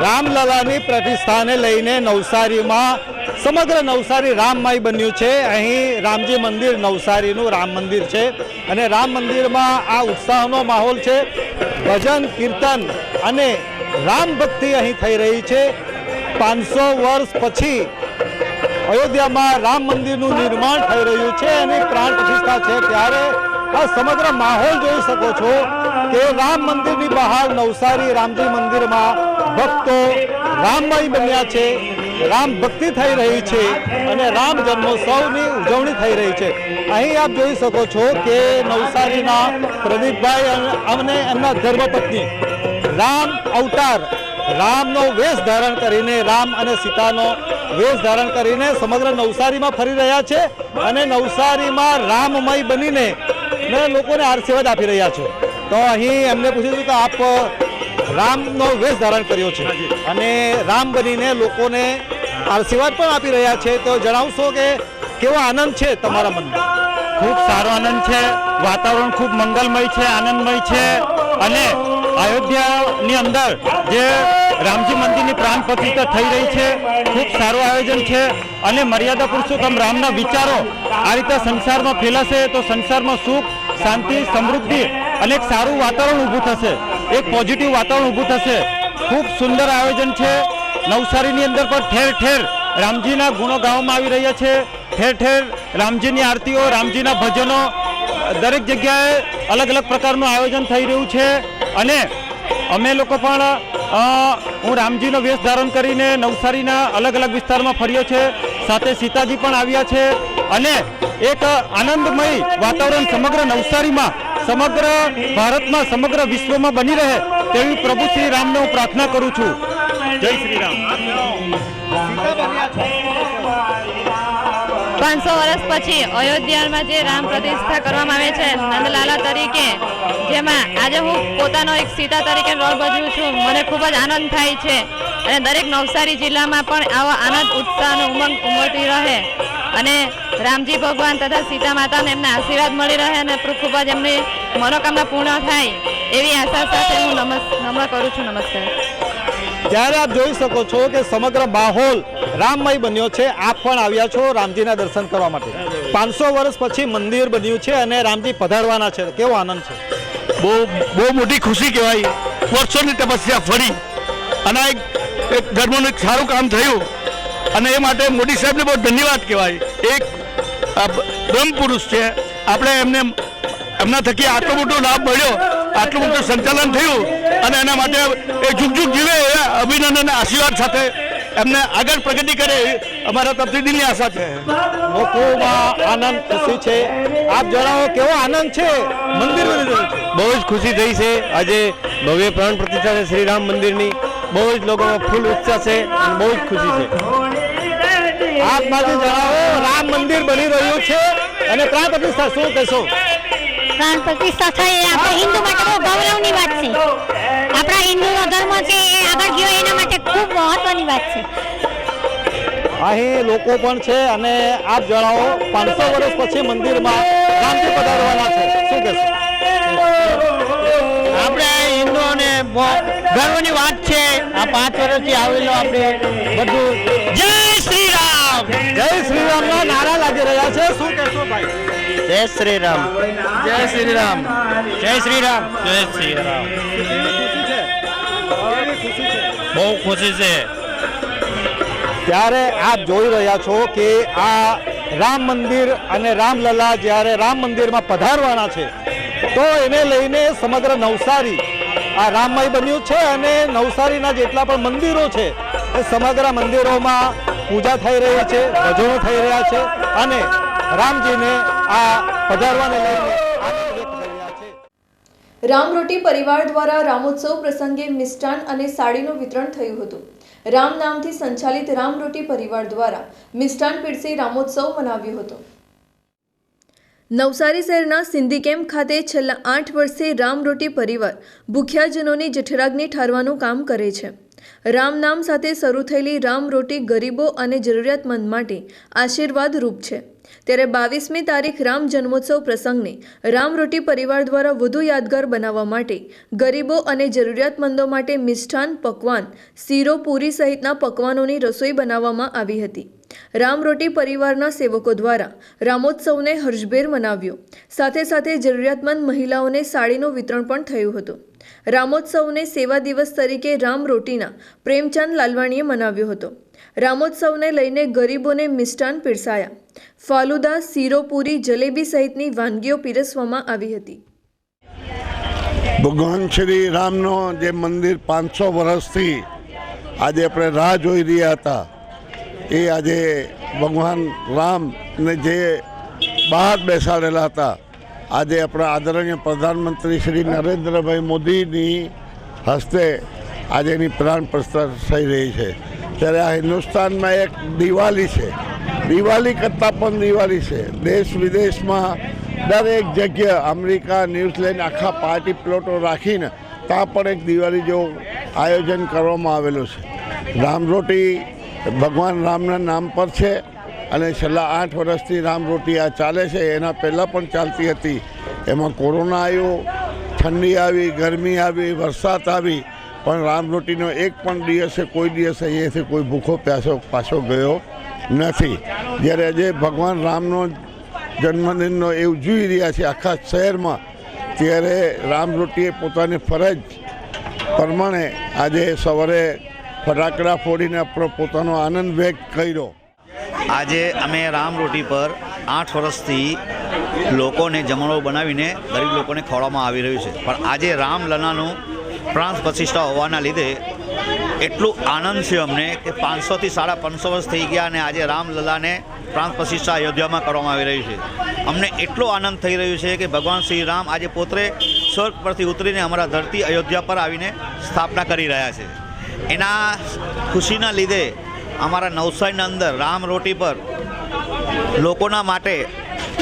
રામલલાની પ્રતિષ્ઠાને લઈને નવસારીમાં સમગ્ર નવસારી રામમય બન્યું છે. અહીં રામજી મંદિર નવસારીનું રામ મંદિર છે અને રામ મંદિરમાં આ ઉત્સાહનો માહોલ છે. ભજન, કીર્તન અને રામ ભક્તિ અહીં થઈ રહી છે. 500 વર્ષ પછી અયોધ્યામાં રામ મંદિરનું નિર્માણ થઈ રહ્યું છે અને પ્રાણ પ્રતિષ્ઠા છે ત્યારે આ સમગ્ર માહોલ જોઈ શકો છો કે રામ મંદિરની બહાર નવસારી રામજી મંદિરમાં ભક્તો રામમય બન્યા છે. રામ ભક્તિ થઈ રહી છે અને રામ જન્મોત્સવની ઉજવણી થઈ રહી છે. અહીં આપ જોઈ શકો છો કે નવસારીના પ્રદીપભાઈ અને એમના ધર્મપત્ની રામ અવતાર રામનો વેશ ધારણ કરીને રામ અને સીતાનો વેશ ધારણ કરીને સમગ્ર નવસારીમાં ફરી રહ્યા છે અને નવસારીમાં રામમય બનીને લોકોને આશીર્વાદ આપી રહ્યા છે. તો અહીં એમને પૂછ્યું કે આપ રામનો વેશ ધારણ કર્યો છે અને રામ બનીને લોકોને આશીર્વાદ પણ આપી રહ્યા છે. તો જણાવશો કે કેવો આનંદ છે તમારા મનમાં? ખૂબ સારો આનંદ છે. વાતાવરણ ખૂબ મંગલમય છે, આનંદમય છે અને અયોધ્યાની અંદર જે રામજી મંદિરની પ્રાણ પ્રતિષ્ઠા થઈ રહી છે, ખૂબ સારું આયોજન છે અને મર્યાદા પુરુષોત્તમ રામના વિચારો આ રીતે સંસારમાં ફેલાશે તો સંસારમાં સુખ, શાંતિ, સમૃદ્ધિ અને એક સારું વાતાવરણ ઊભું થશે, એક પોઝિટિવ વાતાવરણ ઊભું થશે. ખૂબ સુંદર આયોજન છે. નવસારીની અંદર પણ ઠેર ઠેર રામજીના ગુણો ગાવામાં આવી રહ્યા છે. ઠેર ઠેર રામજીની આરતીઓ, રામજીના ભજનો, દરેક જગ્યાએ અલગ અલગ પ્રકારનું આયોજન થઈ રહ્યું છે. અને અમે લોકો પણ હું રામજીનો વેશ ધારણ કરીને નવસારીના અલગ અલગ વિસ્તારમાં ફર્યો છે. સાથે સીતાજી પણ આવ્યા છે. અને એક આનંદમય વાતાવરણ સમગ્ર નવસારીમાં, સમગ્ર ભારતમાં, સમગ્ર વિશ્વમાં બની રહે તેવી પ્રભુ શ્રી રામને હું પ્રાર્થના કરું છું. જય શ્રી રામ. 500 વર્ષ પછી અયોધ્યામાં જે રામ પ્રતિષ્ઠા કરવામાં આવે છે નંદલાલા તરીકે, જેમાં આજે હું પોતાનો એક સીતા તરીકે રોલ ભજવું છું. મને ખૂબ જ આનંદ થાય છે અને દરેક નવસારી જિલ્લામાં પણ આવો આનંદ, ઉત્સાહ અને ઉમંગ ઉમટી રહે અને રામજી ભગવાન તથા સીતા માતાને એમના આશીર્વાદ મળી રહે અને ખૂબ જ એમની મનોકામના પૂર્ણ થાય એવી આશા સાથે હું નમ્ર કરું છું. નમસ્કાર. ત્યારે આપ જોઈ શકો છો કે સમગ્ર માહોલ રામમય બન્યો છે. આપ પણ આવ્યા છો રામજીના દર્શન કરવા માટે. 500 વર્ષ પછી મંદિર બન્યું છે અને રામજી પધારવાના છે. કેવો આનંદ છે? બહુ મોટી ખુશી કહેવાય. વર્ષોની તપસ્યા ફળી અને એક ધર્મનું એક સારું કામ થયું અને એ માટે મોદી સાહેબને બહુ ધન્યવાદ કહેવાય. એક બ્રહ્મ પુરુષ છે, આપણે એમના થકી આટલો મોટો લાભ મળ્યો, આટલું મોટું સંચાલન થયું અને એના માટે એ જુગ જુગ જીવે એ અભિનંદન અને આશીર્વાદ સાથે એમને આગળ પ્રગતિ કરે અમારા તરફથી દિલની આશા છે. લોકોમાં આનંદ, ખુશી છે. આપ જણાવો કેવો આનંદ છે? મંદિર બની રહ્યું છે. બહુ જ ખુશી થઈ છે. આજે ભવ્ય પ્રાણ પ્રતિષ્ઠા છે શ્રી રામ મંદિરની. બહુ જ લોકોમાં ફૂલ ઉત્સાહ છે અને બહુ જ ખુશી છે. આપ માટે જણાવો, રામ મંદિર બની રહ્યું છે અને પ્રાણ પ્રતિષ્ઠા શું કહેશો? પ્રાણ પ્રતિષ્ઠા થઈ એ આપણા હિન્દુ માટે બહુ ગૌરવની વાત છે. આપણા હિન્દુનો ધર્મ છે એ આગળ ગયો એના માટે ખૂબ મહત્વની વાત છે. અહીં લોકો પણ છે અને આપ જણાવો, 500 વર્ષ પછી મંદિરમાં રામજી પધારવાના છે, શું કહેશો? આપણે હિન્દુઓને ગર્વની વાત છે. આ 5 વર્ષથી આવેલો આપણે બધું. જય શ્રી રામ, જય શ્રી રામના નારા લાગી રહ્યા છે, શું કહેશો ભાઈ? જય શ્રી રામ, જય શ્રી રામ, જય શ્રી રામ, જય શ્રી રામ. બહુ ખુશી છે. ત્યારે આપ જોઈ રહ્યા છો કે આ રામ મંદિર અને રામલલા જ્યારે રામ મંદિરમાં પધારવાના છે તો એને લઈને સમગ્ર નવસારી આ રામમય બન્યું છે અને નવસારીના જેટલા પણ મંદિરો છે એ સમગ્ર મંદિરોમાં પૂજા થઈ રહી છે, ભજનો થઈ રહ્યા છે અને રામજીને આ પધારવાને લઈને આનંદ વ્યક્ત કરી રહ્યા છે. રામરોટી પરિવાર દ્વારા રામોત્સવ પ્રસંગે મિષ્ટાન અને સાડીનું વિતરણ થયું હતું. રામ નામથી સંચાલિત રામરોટી પરિવાર દ્વારા મિષ્ટાન પીરસી રામોત્સવ મનાવ્યો હતો. નવસારી શહેરના સિંધી કેમ્પ ખાતે છેલ્લા 8 વર્ષથી રામરોટી પરિવાર ભૂખ્યાજનોની જઠરાગ્નિ ઠારવાનું કામ કરે છે. રામ નામ સાથે શરૂ થયેલી રામરોટી ગરીબો અને જરૂરિયાતમંદ માટે આશીર્વાદ રૂપ છે. ત્યારે 22મી તારીખ રામ જન્મોત્સવ પ્રસંગને રામરોટી પરિવાર દ્વારા વધુ યાદગાર બનાવવા માટે ગરીબો અને જરૂરિયાતમંદો માટે મિષ્ટાન, પકવાન, શીરો, પૂરી સહિતના પકવાનોની રસોઈ બનાવવામાં આવી હતી. રામરોટી પરિવારના સેવકો દ્વારા રામોત્સવને હર્ષભેર મનાવ્યો. સાથે સાથે જરૂરિયાતમંદ મહિલાઓને સાડીનું વિતરણ પણ થયું હતું. રામોત્સવને સેવા દિવસ તરીકે રામરોટીના પ્રેમચંદ લાલવાણીએ મનાવ્યો હતો. રામોત્સવને લઈને ગરીબોને મિષ્ટાન પીરસાયા. ફાલુદા, શીરો, પૂરી, જલેબી સહિતની વાનગીઓ પીરસવામાં આવી હતી. ભગવાન શ્રી રામનો જે મંદિર 500 વર્ષથી આજે આપણે રાહ જોઈ રહ્યા હતા એ આજે ભગવાન રામને જે બહાર બેસાડેલા હતા આજે આપણા આદરણીય પ્રધાનમંત્રી શ્રી નરેન્દ્રભાઈ મોદીની હસ્તે આજે એની પ્રાણ પ્રતિષ્ઠા થઈ રહી છે. ત્યારે આ હિન્દુસ્તાનમાં એક દિવાળી છે, દિવાળી કરતાં પણ દિવાળી છે. દેશ વિદેશમાં દરેક જગ્યા અમેરિકા, ન્યૂઝીલેન્ડ આખા પાર્ટી પ્લોટો રાખીને ત્યાં પણ એક દિવાળી જેવું આયોજન કરવામાં આવેલું છે. રામરોટી ભગવાન રામના નામ પર છે અને છેલ્લા 8 વર્ષથી રામરોટી આ ચાલે છે. એના પહેલાં પણ ચાલતી હતી. એમાં કોરોના આવ્યો, ઠંડી આવી, ગરમી આવી, વરસાદ આવી, પણ રામરોટીનો એક પણ દિવસે કોઈ દિવસ અહીંયાથી કોઈ ભૂખો પ્યાસો પાછો ગયો નથી. જ્યારે આજે ભગવાન રામનો જન્મદિનનો એ ઉજવી રહ્યા છે આખા શહેરમાં, ત્યારે રામરોટીએ પોતાની ફરજ પ્રમાણે આજે સવારે ફટાકડા ફોડીને આપણો પોતાનો આનંદ વ્યક્ત કર્યો. આજે અમે રામ રોટી પર 8 વર્ષથી લોકોને જમણો બનાવીને ગરીબ લોકોને ખવડાવવામાં આવી રહ્યું છે, પણ આજે રામલલાનું પ્રાણ પ્રતિષ્ઠા હોવાના લીધે એટલું આનંદ છે અમને કે 500 થી 550 વર્ષ થઈ ગયા અને આજે રામલલાને પ્રાણ પ્રતિષ્ઠા અયોધ્યામાં કરવામાં આવી રહી છે. અમને એટલો આનંદ થઈ રહ્યો છે કે ભગવાન શ્રી રામ આજે પોતે સ્વર્ગ પરથી ઉતરીને અમારા ધરતી અયોધ્યા પર આવીને સ્થાપના કરી રહ્યા છે. એના ખુશીના લીધે અમારા નવસારીના અંદર રામ રોટી પર લોકોના માટે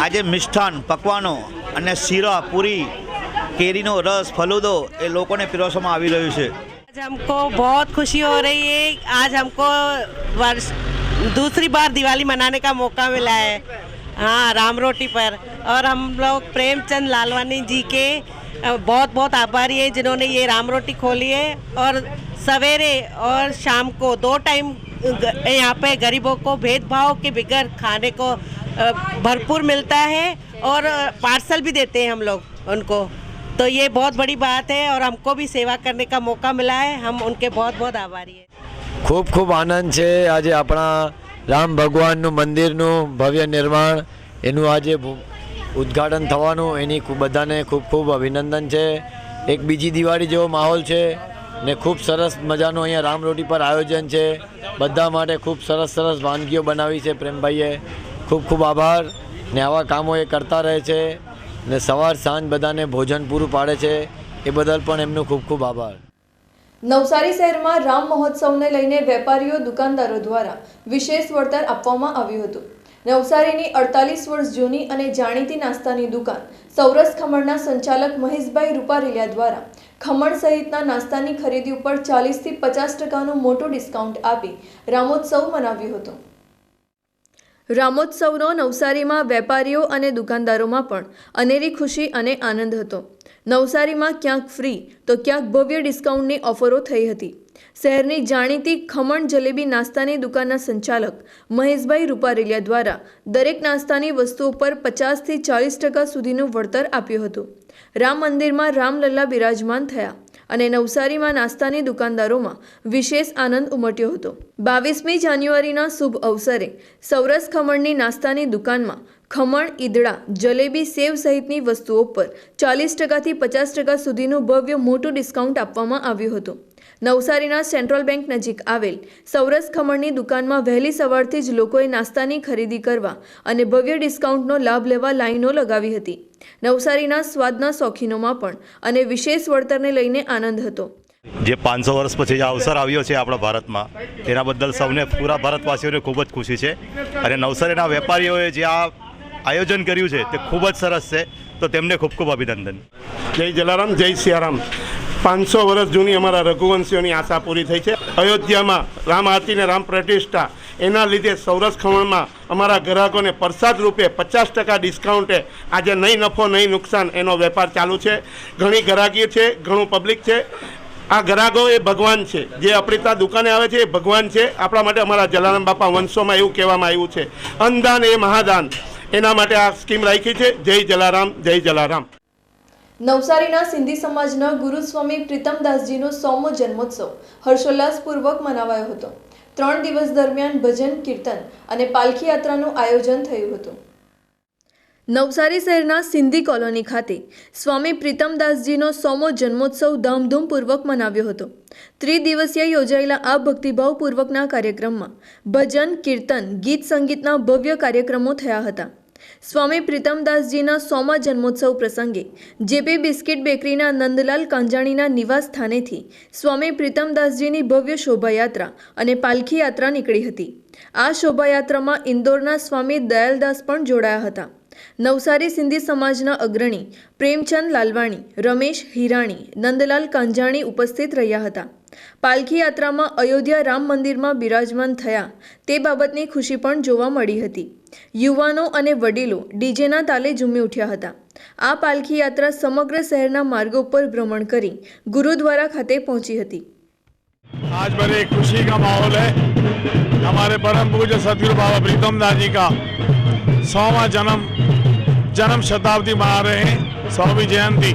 આજે મિષ્ઠાન પકવાનો અને શીરા પૂરી કેરીનો રસ ફલૂદો એ લોકોને પીરસવામાં આવી રહ્યું છે. आज हमको बहुत खुशी हो रही है. आज हमको वर्ष दूसरी बार दिवाली मनाने का मौका मिला है, हाँ, राम रोटी पर. और हम लोग प्रेमचंद लालवानी जी के बहुत बहुत आभारी हैं जिन्होंने ये राम रोटी खोली है. और सवेरे और शाम को 2 टाइम यहाँ पे गरीबों को भेदभाव के बगैर खाने को भरपूर मिलता है और पार्सल भी देते हैं हम लोग उनको. तो ये बहुत बड़ी बात है और हमको भी सेवा करने का मौका मिला है. हम उनके बहुत बहुत आभारी हैं. ખૂબ ખૂબ આનંદ છે. આજે આપણા રામ ભગવાનનું મંદિરનું ભવ્ય નિર્માણ એનું આજે ઉદ્ઘાટન થવાનું એની બધાને ખૂબ ખૂબ અભિનંદન છે. એક બીજી દિવાળી જેવો માહોલ છે ને ખૂબ સરસ મજાનું અહીંયા રામ રોટી પર આયોજન છે. બધા માટે ખૂબ સરસ સરસ વાનગીઓ બનાવી છે પ્રેમભાઈએ. ખૂબ ખૂબ આભાર ને આવા કામો એ કરતા રહે છે ને સવાર સાંજ બધાને ભોજન પૂરું પાડે છે એ બદલ પણ એમનો ખૂબ ખૂબ આભાર. નવસારી શહેરમાં રામ મહોત્સવને લઈને વેપારીઓ દુકાનદારો દ્વારા વિશેષ વળતર આપવામાં આવ્યું હતું. નવસારીની 48 વર્ષ જૂની અને જાણીતી નાસ્તાની દુકાન સૌરસ ખમણના સંચાલક મહેશભાઈ રૂપારેલિયા દ્વારા ખમણ સહિતના નાસ્તાની ખરીદી ઉપર 40 થી 50% મોટું ડિસ્કાઉન્ટ આપી રામોત્સવ મનાવ્યો હતો. રામોત્સવનો નવસારીમાં વેપારીઓ અને દુકાનદારોમાં પણ અનેરી ખુશી અને આનંદ હતો. નવસારીમાં ક્યાંક ફ્રી તો ક્યાંક ભવ્ય ડિસ્કાઉન્ટની ઓફરો થઈ હતી. શહેરની જાણીતી ખમણ જલેબી નાસ્તાની દુકાનના સંચાલક મહેશભાઈ રૂપારેલિયા દ્વારા દરેક નાસ્તાની વસ્તુઓ પર 50 થી 40% સુધીનું વળતર આપ્યું હતું. રામ મંદિરમાં રામલલ્લા બિરાજમાન થયા અને નવસારીમાં નાસ્તાની દુકાનદારોમાં વિશેષ આનંદ ઉમટ્યો હતો. 22મી જાન્યુઆરીના શુભ અવસરે સૌરસ ખમણની નાસ્તાની દુકાનમાં ખમણ, ઈદડા, જલેબી, સેવ સહિતની વસ્તુઓ પર 40% થી 50% સુધીનું ભવ્ય મોટું ડિસ્કાઉન્ટ આપવામાં આવ્યું હતું. નવસારીના સેન્ટ્રલ બેંક નજીક આવેલ સૌરસ ખમણની દુકાનમાં વહેલી સવારથી જ લોકોએ નાસ્તાની ખરીદી કરવા અને ભવ્ય ડિસ્કાઉન્ટનો લાભ લેવા લાઈનો લગાવી હતી. નવસારીના સ્વાદના શોખીનોમાં પણ અને વિશેષ વળતરને લઈને આનંદ હતો. જે 500 વર્ષ પછી જે અવસર આવ્યો છે આપણા ભારતમાં તેના બદલ સૌને પૂરા ભારતવાસીઓને ખૂબ જ ખુશી છે. અને નવસારીના વેપારીઓએ જે આ આયોજન કર્યું છે તે ખૂબ જ સરસ છે, તો તેમને ખૂબ ખૂબ અભિનંદન. જય જલારામ, જય સિયારામ. 500 વર્ષ જૂની અમારા રઘુવંશીઓની આશા પૂરી થઈ છે. અયોધ્યામાં રામ આરતી ને રામ પ્રતિષ્ઠા એના લીધે સૌરસ ખમણમાં અમારા ગ્રાહકોને પ્રસાદ રૂપે 50% ડિસ્કાઉન્ટે આજે નહીં નફો નહીં નુકસાન એનો વેપાર ચાલુ છે. ઘણી ગ્રાહકી છે, ઘણું પબ્લિક છે. આ ગ્રાહકો એ ભગવાન છે. જે આપણી ત્યાં દુકાને આવે છે એ ભગવાન છે. આપણા માટે અમારા જલારામ બાપા વંશોમાં એવું કહેવામાં આવ્યું છે, અન્નદાન એ મહાદાન. એના માટે આ સ્કીમ રાખી છે. જય જલારામ, જય જલારામ. નવસારીના સિંધી સમાજના ગુરુ સ્વામી પ્રીતમદાસજીનો 100મો જન્મોત્સવ હર્ષોલ્લાસપૂર્વક મનાવાયો હતો. 3 દિવસ દરમિયાન ભજન, કીર્તન અને પાલખી યાત્રાનું આયોજન થયું હતું. નવસારી શહેરના સિંધી કોલોની ખાતે સ્વામી પ્રીતમદાસજીનો 100મો જન્મોત્સવ ધામધૂમપૂર્વક મનાવ્યો હતો. 3 દિવસીય યોજાયેલા આ ભક્તિભાવપૂર્વકના કાર્યક્રમમાં ભજન, કીર્તન, ગીત સંગીતના ભવ્ય કાર્યક્રમો થયા હતા. સ્વામી પ્રીતમદાસજીના 100મા જન્મોત્સવ પ્રસંગે જેપી બિસ્કિટ બેકરીના નંદલાલ કાંજાણીના નિવાસ સ્થાનેથી સ્વામી પ્રીતમદાસજીની ભવ્ય શોભાયાત્રા અને પાલખી યાત્રા નીકળી હતી. આ શોભાયાત્રામાં ઇન્દોરના સ્વામી દયાલદાસ પણ જોડાયા હતા. નવસારી સિંધી સમાજના અગ્રણી પ્રેમચંદ લાલવાણી, રમેશ હિરાણી, નંદલાલ કાંજાણી ઉપસ્થિત રહ્યા હતા. પાલખી યાત્રામાં અયોધ્યા રામ મંદિરમાં બિરાજમાન થયા તે બાબતની ખુશી પણ જોવા મળી હતી. યુવાનો અને વડીલો ડીજેના તાલે ઝૂમી ઉઠ્યા હતા. આ પાલખી યાત્રા સમગ્ર શહેરના માર્ગો પર ભ્રમણ કરી ગુરુદ્વારા ખાતે પહોંચી હતી. आज बड़े खुशी का माहौल है. हमारे परम पूज्य सतगुरु बाबा प्रीतमदास जी का 100वां जन्म शताब्दी मना रहे हैं, 100वीं जयंती.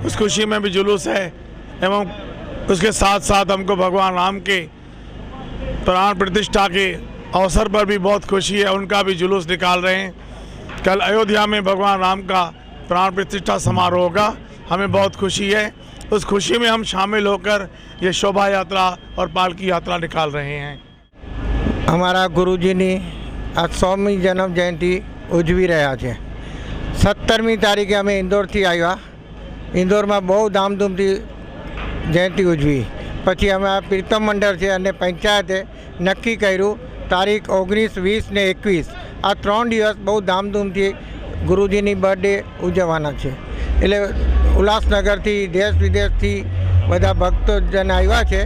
उस खुशी में भी जुलूस है एवं उसके साथ साथ हमको भगवान राम के प्राण प्रतिष्ठा के अवसर पर भी बहुत खुशी है, उनका भी जुलूस निकाल रहे हैं। कल अयोध्या में भगवान राम का प्राण प्रतिष्ठा समारोह होगा, हमें बहुत खुशी है। उस खुशी में हम शामिल होकर ये शोभा यात्रा और पालकी यात्रा निकाल रहे हैं। અમારા ગુરુજીની આ 100મી જન્મ જયંતિ ઉજવી રહ્યા છે। 17મી તારીખે અમે ઇન્દોરથી આવ્યા, ઇન્દોરમાં બહુ ધામધૂમથી જયંતિ ઉજવી। પછી અમે આ પ્રીતમ મંડળ છે અને પંચાયતે નક્કી કર્યું તારીખ 19, 20 ને 21 આ 3 દિવસ બહુ ધામધૂમથી ગુરુજીની બર્થડે ઉજવવાના છે। એટલે ઉલ્લાસનગરથી દેશ વિદેશથી બધા ભક્તોજન આવ્યા છે,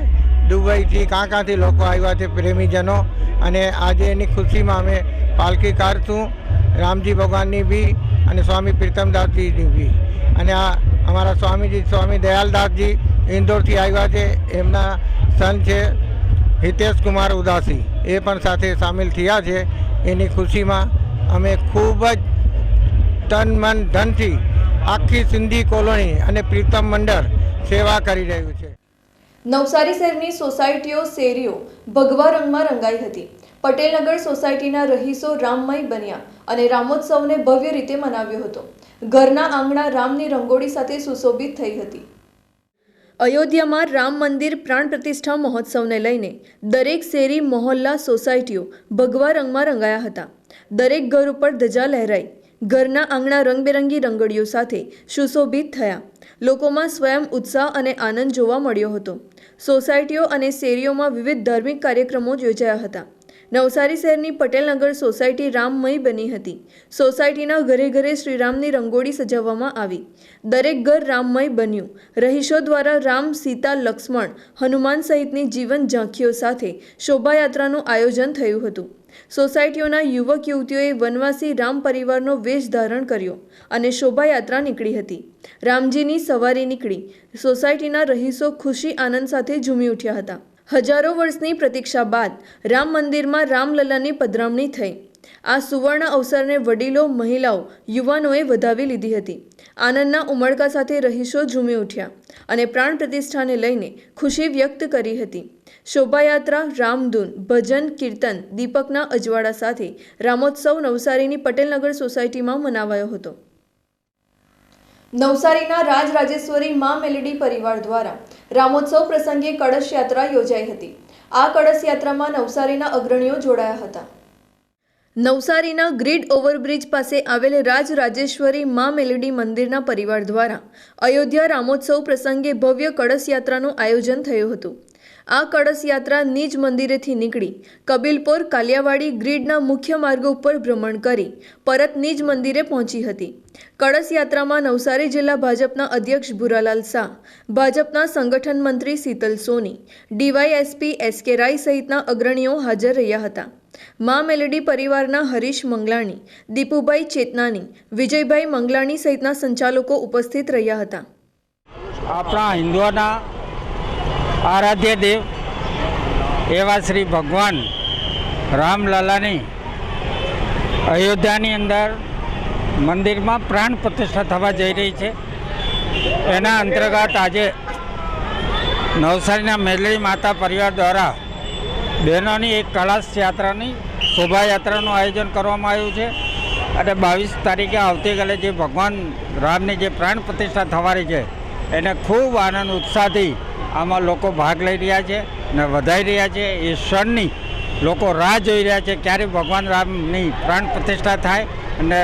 દુબઈથી કાંથી લોકો આવ્યા છે, પ્રેમીજનો। અને આજે એની ખુશીમાં અમે પાલકી કાઢશું, રામજી ભગવાનની બી અને સ્વામી પ્રીતમદાસજીની બી। અને આ અમારા સ્વામીજી સ્વામી દયાલદાસજી ઇન્દોરથી આવ્યા છે, એમના સન છે હિતેશ કુમાર ઉદાસી, એ પણ સાથે સામેલ થયા છે। એની ખુશીમાં અમે ખૂબ જ તન મન ધનથી આખી સિંધી કોલોની અને પ્રીતમ મંડળ સેવા કરી રહ્યું છે। નવસારી શહેરની સોસાયટીઓ શેરીઓ ભગવા રંગમાં રંગાઈ હતી। પટેલનગર સોસાયટીના રહીશો રામમય બન્યા અને રામોત્સવને ભવ્ય રીતે મનાવ્યો હતો। ઘરના આંગણા રામની રંગોળી સાથે સુશોભિત થઈ હતી। અયોધ્યામાં રામ મંદિર પ્રાણ પ્રતિષ્ઠા મહોત્સવને લઈને દરેક શેરી મહોલ્લા સોસાયટીઓ ભગવા રંગમાં રંગાયા હતા। દરેક ઘર ઉપર ધજા લહેરાઈ, ઘરના આંગણા રંગબેરંગી રંગોળીઓ સાથે સુશોભિત થયા। લોકોમાં સ્વયં ઉત્સાહ અને આનંદ જોવા મળ્યો હતો। સોસાયટીઓ અને શેરીઓમાં વિવિધ ધાર્મિક કાર્યક્રમો યોજાયા હતા। નવસારી શહેરની પટેલનગર સોસાયટી રામમય બની હતી। સોસાયટીના ઘરે ઘરે શ્રીરામની રંગોળી સજાવવામાં આવી। દરેક ઘર રામમય બન્યું। રહીશો દ્વારા રામ, સીતા, લક્ષ્મણ, હનુમાન સહિતની જીવન ઝાંખીઓ સાથે શોભાયાત્રાનું આયોજન થયું હતું। સોસાયટીઓના યુવક યુવતીઓએ વનવાસી રામ પરિવારનો વેશ ધારણ કર્યો અને શોભાયાત્રા નીકળી હતી। રામજીની સવારી નીકળી, સોસાયટીના રહીશો ખુશી આનંદ સાથે ઝૂમી ઉઠ્યા હતા। હજારો વર્ષની પ્રતીક્ષા બાદ રામ મંદિરમાં રામલલ્લાની પધરામણી થઈ। આ સુવર્ણ અવસરને વડીલો, મહિલાઓ, યુવાનોએ વધાવી લીધી હતી। આનંદના ઉમળકા સાથે રહીશો ઝૂમી ઉઠ્યા અને પ્રાણ પ્રતિષ્ઠાને લઈને ખુશી વ્યક્ત કરી હતી। શોભાયાત્રા, રામધૂન, ભજન, કીર્તન, દીપકના અજવાળા સાથે રામોત્સવ નવસારીની પટેલનગર સોસાયટીમાં મનાવાયો હતો। નવસારીના રાજરાજેશ્વરી મા મેલડી પરિવાર દ્વારા રામોત્સવ પ્રસંગે કળશ યાત્રા યોજાઈ હતી। આ કળશ યાત્રામાં નવસારીના અગ્રણીઓ જોડાયા હતા। નવસારીના ગ્રીડ ઓવરબ્રિજ પાસે આવેલ રાજરાજેશ્વરી મા મેલડી મંદિરના પરિવાર દ્વારા અયોધ્યા રામોત્સવ પ્રસંગે ભવ્ય કળશ યાત્રાનું આયોજન થયું હતું। આ કળશ યાત્રા નિજ મંદિરેથી નીકળી કબીલપોર, કાલિયાવાડી ગ્રીડના મુખ્ય માર્ગો ઉપર ભ્રમણ કરી પરત નિજ મંદિરે પહોંચી હતી। કળશ યાત્રામાં નવસારી જિલ્લા ભાજપના અધ્યક્ષ ભુરાલાલ શાહ, ભાજપના સંગઠન મંત્રી શીતલ સોની, ડીવાયએસપી એસકે રાય સહિતના અગ્રણીઓ હાજર રહ્યા હતા। મા મેલડી પરિવારના હરીશ મંગલાણી, દીપુભાઈ ચેતનાની, વિજયભાઈ મંગલાણી સહિતના સંચાલકો ઉપસ્થિત રહ્યા હતા। આપણા હિન્દુઓના આરાધ્ય દેવ એવા શ્રી ભગવાન રામલલ્લાની અયોધ્યાની અંદર મંદિરમાં પ્રાણ પ્રતિષ્ઠા થવા જઈ રહી છે। એના અંતર્ગત આજે નવસારીના મેલડી માતા પરિવાર દ્વારા બહેનોની એક કળશ યાત્રાની શોભાયાત્રાનું આયોજન કરવામાં આવ્યું છે અને 22 તારીખે આવતીકાલે જે ભગવાન રામની જે પ્રાણ પ્રતિષ્ઠા થવાની છે એને ખૂબ આનંદ ઉત્સાહથી આમાં લોકો ભાગ લઈ રહ્યા છે અને વધાઈ રહ્યા છે। એ ક્ષણની લોકો રાહ જોઈ રહ્યા છે ક્યારે ભગવાન રામની પ્રાણ પ્રતિષ્ઠા થાય અને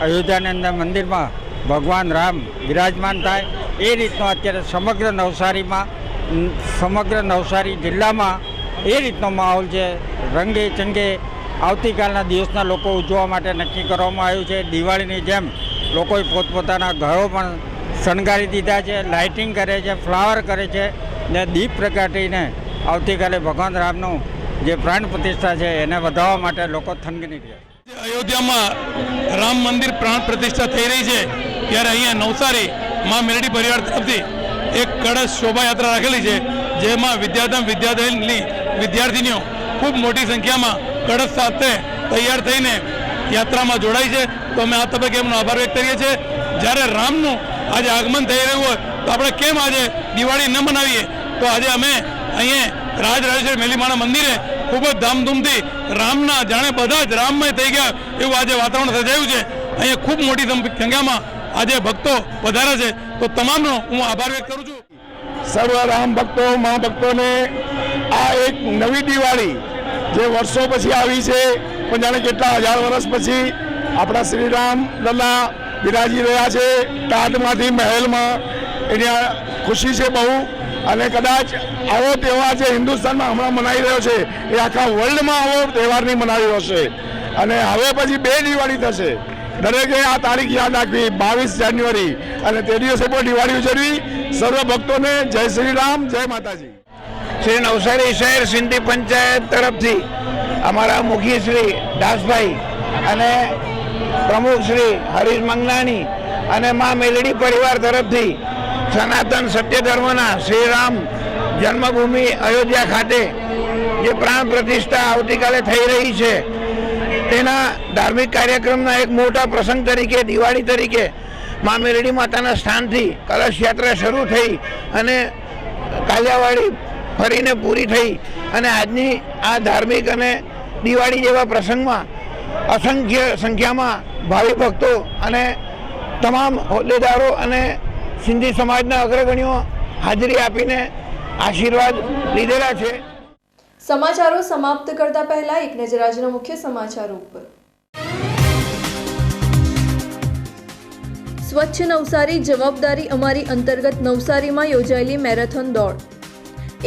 અયોધ્યાની અંદર મંદિરમાં ભગવાન રામ બિરાજમાન થાય। એ રીતનો અત્યારે સમગ્ર નવસારી જિલ્લામાં એ રીતનો માહોલ છે। રંગે ચંગે આવતીકાલના દિવસના લોકો ઉજવવા માટે નક્કી કરવામાં આવ્યું છે। દિવાળીની જેમ લોકોએ પોતપોતાના ઘરો પણ શણગારી દીધા છે, લાઇટિંગ કરે છે, ફ્લાવર કરે છે ને દીપ પ્રગટીને આવતીકાલે ભગવાન રામનું જે પ્રાણ પ્રતિષ્ઠા છે એને વધારવા માટે લોકો થનગની રહ્યા છે। અયોધ્યામાં રામ મંદિર પ્રાણ પ્રતિષ્ઠા થઈ રહી છે ત્યારે અહીંયા નવસારી મા મેલડી પરિવાર તરફથી એક કળશ શોભાયાત્રા રાખેલી છે, જેમાં વિદ્યાર્થીનીઓ ખૂબ મોટી સંખ્યામાં કળશ સાથે તૈયાર થઈને યાત્રામાં જોડાઈ છે। તો અમે આ તબક્કે એમનો આભાર વ્યક્ત કરીએ છીએ। જ્યારે રામનું આજે આગમન થઈ રહ્યું હોય તો આપણે કેમ આજે દિવાળી ન મનાવીએ? તો આજે અમે અહીંયા રાજરાજેશ્વરી મેલીમાના મંદિરે ખૂબ જ ધામધૂમથી રામના જાણે બધા જ રામમય થઈ ગયા એવું આજે વાતાવરણ સર્જાયું છે. અહીંયા ખૂબ મોટી સંખ્યામાં આજે ભક્તો પધારે છે, તો તમામનો હું આભાર વ્યક્ત કરું છું. સર્વ રામ ભક્તો મા ભક્તોને આ એક નવી દિવાળી જે વર્ષો પછી આવી છે, પણ જાણે કેટલા હજાર વર્ષ પછી આપણા શ્રી રામ લલ્લા બિરાજી રહ્યા છે ટાટમાંથી મહેલમાં. એની ખુશી છે બહુ. અને કદાચ આવો તહેવાર જે હિન્દુસ્તાનમાં હમણાં મનાઈ રહ્યો છે એ આખા વર્લ્ડમાં આવો તહેવાર નહીં મનાવ્યો હશે. અને હવે પછી 2 દિવાળી થશે. દરેકે આ તારીખ યાદ રાખવી, 22 જાન્યુઆરી, અને તે દિવસે પણ દિવાળી ઉજવવી. સર્વ ભક્તોને જય શ્રી રામ, જય માતાજી. શ્રી નવસારી શહેર સિંધી પંચાયત તરફથી અમારા મુખી શ્રી દાસભાઈ અને પ્રમુખ શ્રી હરીશ મંગલાણી અને મા મેલડી પરિવાર તરફથી સનાતન સત્ય ધર્મના શ્રી રામ જન્મભૂમિ અયોધ્યા ખાતે જે પ્રાણ પ્રતિષ્ઠા આવતીકાલે થઈ રહી છે તેના ધાર્મિક કાર્યક્રમના એક મોટા પ્રસંગ તરીકે દિવાળી તરીકે મા મેલડી માતાના સ્થાનથી કલશ યાત્રા શરૂ થઈ અને કાલિયાવાડી ફરીને પૂરી થઈ. અને આજની આ ધાર્મિક અને દિવાળી જેવા પ્રસંગમાં અસંખ્ય સંખ્યામાં ભાવિ ભક્તો અને તમામ હોદ્દેદારો અને સિંધી સમાજના અગ્રગણ્યો હાજરી આપીને આશીર્વાદ લીધેલા છે. સમાચારો સમાપ્ત કરતા પહેલા એક નજર આજના મુખ્ય સમાચારો ઉપર. સ્વચ્છ નવસારી જવાબદારી અમારી અંતર્ગત નવસારીમાં યોજાયેલી મેરેથોન દોડ.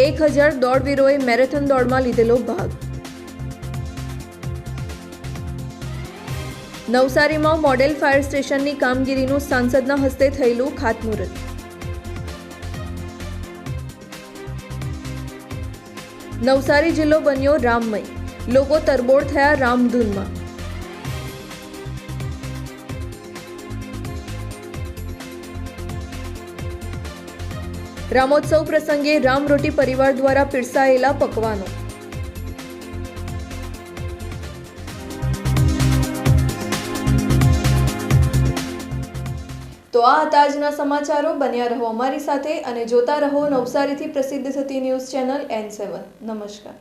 1000 દોડવીરોએ મેરેથોન દોડમાં લીધેલો ભાગ. નવસારીમાં મોડેલ ફાયર સ્ટેશનની કામગીરીનું સાંસદના હસ્તે થયેલું ખાતમુહૂર્ત. નવસારી જિલ્લો બન્યો રામમય, લોકો તરબોળ થયા રામધૂનમાં. રામોત્સવ પ્રસંગે રામરોટી પરિવાર દ્વારા પીરસાયેલા પકવાનો. તો આ હતા આજના સમાચારો. બન્યા રહો અમારી સાથે અને જોતા રહો નવસારીથી પ્રસિદ્ધ થતી ન્યૂઝ ચેનલ N7. નમસ્કાર.